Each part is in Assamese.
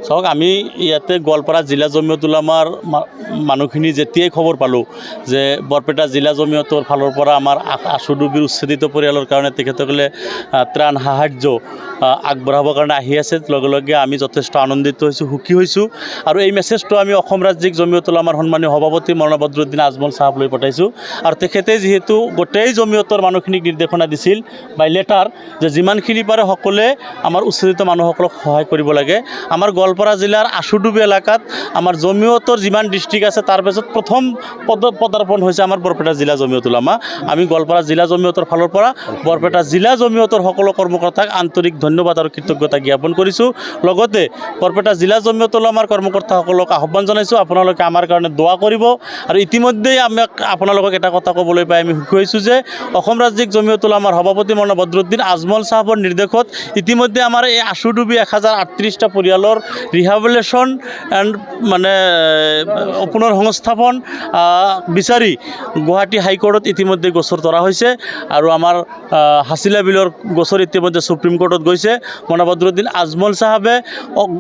চাওক আমি ইয়াতে গোৱালপাৰা জিলা জমিয়ত উলামাৰ মানুহখিনি যেতিয়াই খবৰ পালোঁ যে বৰপেটা জিলা জমিয়তৰ ফালৰ পৰা আমাৰ আশুডুবিৰ উচ্ছেদিত পৰিয়ালৰ কাৰণে তেখেতসকলে ত্ৰাণ সাহায্য আগবঢ়াবৰ কাৰণে আহি আছে লগে লগে আমি যথেষ্ট আনন্দিত হৈছোঁ সুখী হৈছোঁ আৰু এই মেছেজটো আমি অসম ৰাজ্যিক জমিয়ত উলামাৰ সন্মানীয় সভাপতি মৌলানা বদৰুদ্দিন আজমল চাহাবলৈ পঠাইছোঁ আৰু তেখেতে যিহেতু গোটেই জমিয়তৰ মানুহখিনিক নিৰ্দেশনা দিছিল বাই লেটাৰ যে যিমানখিনি পাৰে সকলোৱে আমাৰ উচ্ছেদিত মানুহসকলক সহায় কৰিব লাগে আমাৰ গোৱালপাৰা জিলাৰ আশুডুবি এলেকাত আমাৰ জমিয়তৰ যিমান ডিষ্ট্ৰিক্ট আছে তাৰ পিছত প্ৰথম পদাৰ্পণ হৈছে আমাৰ বৰপেটা জিলা জমিয়ত উলামা আমি গোৱালপাৰা জিলা জমিয়তৰ ফালৰ পৰা বৰপেটা জিলা জমিয়তৰ সকলো কৰ্মকৰ্তাক আন্তৰিক ধন্যবাদ আৰু কৃতজ্ঞতা জ্ঞাপন কৰিছোঁ লগতে বৰপেটা জিলা জমিয়ত উলামাৰ কৰ্মকৰ্তাসকলক আহ্বান জনাইছোঁ আপোনালোকে আমাৰ কাৰণে দোৱা কৰিব আৰু ইতিমধ্যেই আমাক আপোনালোকক এটা কথা ক'বলৈ পাই আমি সুখী হৈছোঁ যে অসম ৰাজ্যিক জমিয়ত উলামাৰ সভাপতি মৌলানা বদৰুদ্দিন আজমল চাহাবৰ নিৰ্দেশত ইতিমধ্যে আমাৰ এই আশুডুবি 1038টা পৰিয়ালৰ ৰিহাবিলেশ্যন এণ্ড মানে পুনৰ সংস্থাপন বিচাৰি গুৱাহাটী হাইকোৰ্টত ইতিমধ্যে গোচৰ তৰা হৈছে আৰু আমাৰ হাছিলা বিলৰ গোচৰ ইতিমধ্যে সুপ্ৰিম কোৰ্টত গৈছে মৌলানা বদৰুদ্দিন আজমল চাহাবে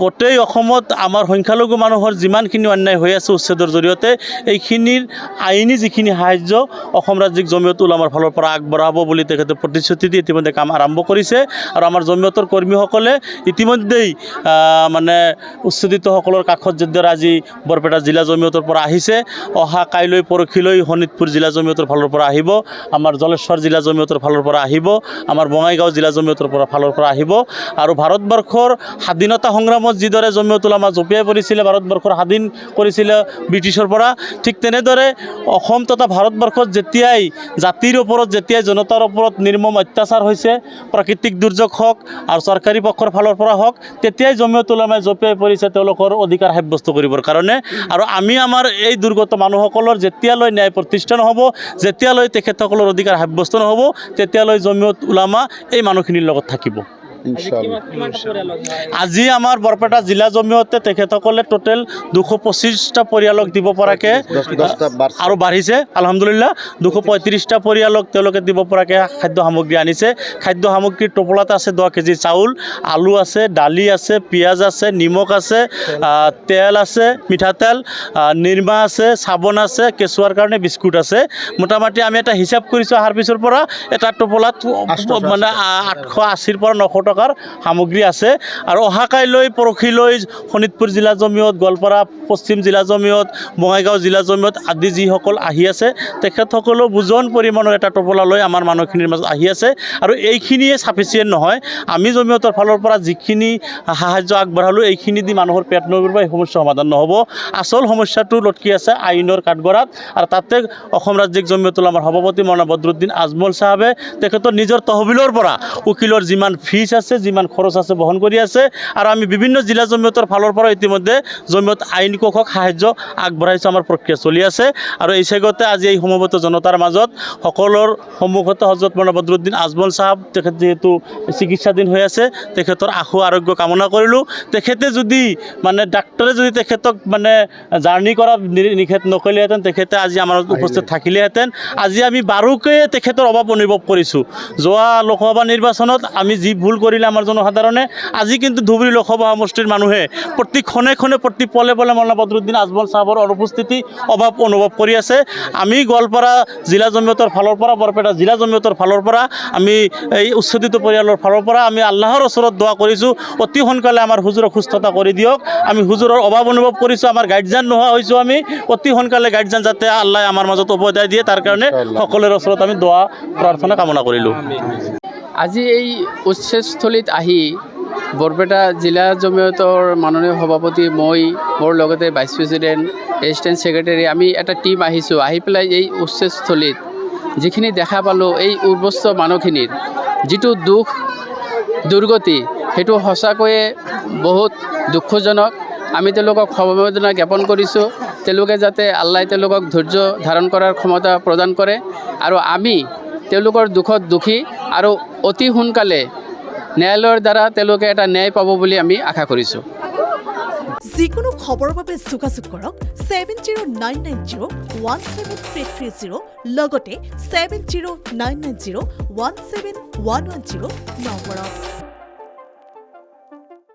গোটেই অসমত আমাৰ সংখ্যালঘু মানুহৰ যিমানখিনি অন্যায় হৈ আছে উচ্ছেদৰ জৰিয়তে এইখিনিৰ আইনী যিখিনি সাহায্য অসম ৰাজ্যিক জমিয়ত উলামাৰ ফালৰ পৰা আগবঢ়াব বুলি তেখেতে প্ৰতিশ্ৰুতি দি ইতিমধ্যে কাম আৰম্ভ কৰিছে আৰু আমাৰ জমিয়তৰ কৰ্মীসকলে ইতিমধ্যেই মানে উচ্ছেদিতসকলৰ কাষত যিদৰে আজি বৰপেটা জিলা জমিয়তৰ পৰা আহিছে অহা কাইলৈ পৰহিলৈ শোণিতপুৰ জিলা জমিয়তৰ ফালৰ পৰা আহিব আমাৰ জলেশ্বৰ জিলা জমিয়তৰ ফালৰ পৰা আহিব আমাৰ বঙাইগাঁও জিলা জমিয়তৰ ফালৰ পৰা আহিব আৰু ভাৰতবৰ্ষৰ স্বাধীনতা সংগ্ৰামত যিদৰে জমিয়ত উলামা জঁপিয়াই পৰিছিলে ভাৰতবৰ্ষৰ স্বাধীন কৰিছিলে ব্ৰিটিছৰ পৰা ঠিক তেনেদৰে অসম তথা ভাৰতবৰ্ষত যেতিয়াই জাতিৰ ওপৰত যেতিয়াই জনতাৰ ওপৰত নিৰ্মম অত্যাচাৰ হৈছে প্ৰাকৃতিক দুৰ্যোগ হওক আৰু চৰকাৰী পক্ষৰ ফালৰ পৰা হওক তেতিয়াই জমিয়ত উলামাই জঁপিয়াই পৰিছে তেওঁলোকৰ অধিকাৰ সাব্যস্ত কৰিবৰ কাৰণে আৰু আমি আমাৰ এই দুৰ্গত মানুহসকলৰ যেতিয়ালৈ ন্যায় প্ৰতিষ্ঠা নহ'ব যেতিয়ালৈ তেখেতসকলৰ অধিকাৰ সাব্যস্ত নহ'ব তেতিয়ালৈ জমিয়ত উলামা এই মানুহখিনিৰ লগত থাকিব আজি আমাৰ বৰপেটা জিলা জমিয়তে তেখেতসকলে টোটেল 225টা পৰিয়ালক দিব পৰাকৈ আৰু বাঢ়িছে আলহামদুলিল্লাহ 235টা পৰিয়ালক তেওঁলোকে দিব পৰাকৈ খাদ্য সামগ্ৰী আনিছে খাদ্য সামগ্ৰীৰ টোপোলাত আছে 10 কেজি চাউল আলু আছে দালি আছে পিঁয়াজ আছে নিমখ আছে তেল আছে মিঠাতেল নিৰ্মা আছে চাবোন আছে কেঁচুৱাৰ কাৰণে বিস্কুট আছে মোটামুটি আমি এটা হিচাপ কৰিছোঁ অহাৰ পিছৰ পৰা এটা টোপোলাত মানে 880 পৰা 900 টকাৰ সামগ্ৰী আছে আৰু অহা কাইলৈ পৰহিলৈ শোণিতপুৰ জিলা জমিয়ত গোৱালপাৰা পশ্চিম জিলা জমিয়ত বঙাইগাঁও জিলা জমিয়ত আদি যিসকল আহি আছে তেখেতসকলেও বুজন পৰিমাণৰ এটা টোপোলা লৈ আমাৰ মানুহখিনিৰ মাজত আহি আছে আৰু এইখিনিয়ে চাফিচিয়েণ্ট নহয় আমি জমিয়তৰ ফালৰ পৰা যিখিনি সাহায্য আগবঢ়ালোঁ এইখিনি দি মানুহৰ পেট নভৰিব এই সমস্যা সমাধান নহ'ব আচল সমস্যাটো লটকি আছে আইনৰ কাঠগড়াত আৰু তাতে অসম ৰাজ্যিক জমিয়ত উলামাৰ সভাপতি মৌলানা বদৰুদ্দিন আজমল চাহাবে তেখেতৰ নিজৰ তহবিলৰ পৰা উকিলৰ যিমান ফিজ আছে যিমান খৰচ আছে বহন কৰি আছে আৰু আমি বিভিন্ন জিলা জমিয়তৰ ফালৰ পৰা ইতিমধ্যে জমিয়ত আইন কক্ষক সাহায্য আগবঢ়াইছোঁ আমাৰ প্ৰক্ৰিয়া চলি আছে আৰু এই চেগতে আজি এই সমবেত জনতাৰ মাজত সকলৰ সন্মুখতে হজৰত মৌলানা বদৰুদ্দিন আজমল চাহাব তেখেত যিহেতু চিকিৎসাধীন হৈ আছে তেখেতৰ আশু আৰোগ্য কামনা কৰিলোঁ তেখেতে যদি মানে ডাক্তৰে যদি তেখেতক মানে জাৰ্ণি কৰা নিষেধ নকৰিলেহেঁতেন তেখেতে আজি আমাৰ উপস্থিত থাকিলেহেঁতেন আজি আমি বাৰুকৈ তেখেতৰ অভাৱ অনুভৱ কৰিছোঁ যোৱা লোকসভা নিৰ্বাচনত আমি যি ভুল কৰিলে আমাৰ জনসাধাৰণে আজি কিন্তু ধুবুৰী লোকসভা সমষ্টিৰ মানুহে প্ৰতি ক্ষণে ক্ষণে প্ৰতি পলে পলে মৌলানা বদৰুদ্দিন আজমল চাহাবৰ অনুপস্থিতি অভাৱ অনুভৱ কৰি আছে আমি গোৱালপাৰা জিলা জমিয়তৰ ফালৰ পৰা বৰপেটা জিলা জমিয়তৰ ফালৰ পৰা আমি এই উচ্ছেদিত পৰিয়ালৰ ফালৰ পৰা আমি আল্লাহৰ ওচৰত দোৱা কৰিছোঁ অতি সোনকালে আমাৰ হুজুৰক সুস্থতা কৰি দিয়ক আমি হুজুৰৰ অভাৱ অনুভৱ কৰিছোঁ আমাৰ গাইডজান নোহোৱা হৈছোঁ আমি অতি সোনকালে গাইডজান যাতে আল্লাহ আমাৰ মাজত উভতাই দিয়ে তাৰ কাৰণে সকলোৰে ওচৰত আমি দোৱা প্ৰাৰ্থনা কামনা কৰিলোঁ আজি এই উচ্ছেদস্থলীত আহি বৰপেটা জিলা জমিয়তৰ মাননীয় সভাপতি মই মোৰ লগতে ভাইচ প্ৰেছিডেণ্ট এছিষ্টেণ্ট ছেক্ৰেটাৰী আমি এটা টীম আহিছোঁ আহি পেলাই এই উচ্ছেদস্থলীত যিখিনি দেখা পালোঁ এই উৰ্বস্ত মানুহখিনিৰ যিটো দুখ দুৰ্গতি সেইটো সঁচাকৈয়ে বহুত দুখজনক আমি তেওঁলোকক সমবেদনা জ্ঞাপন কৰিছোঁ তেওঁলোকে যাতে আল্লাই তেওঁলোকক ধৈৰ্য ধাৰণ কৰাৰ ক্ষমতা প্ৰদান কৰে আৰু আমি তেওঁলোকৰ দুখত দুখী আৰু অতি সোনকালে ন্যায়ালয়ৰ দ্বাৰা তেওঁলোকে এটা ন্যায় পাব বুলি আমি আশা কৰিছোঁ যিকোনো খবৰৰ বাবে যোগাযোগ কৰক 7099017330 লগতে 7099017110 নম্বৰত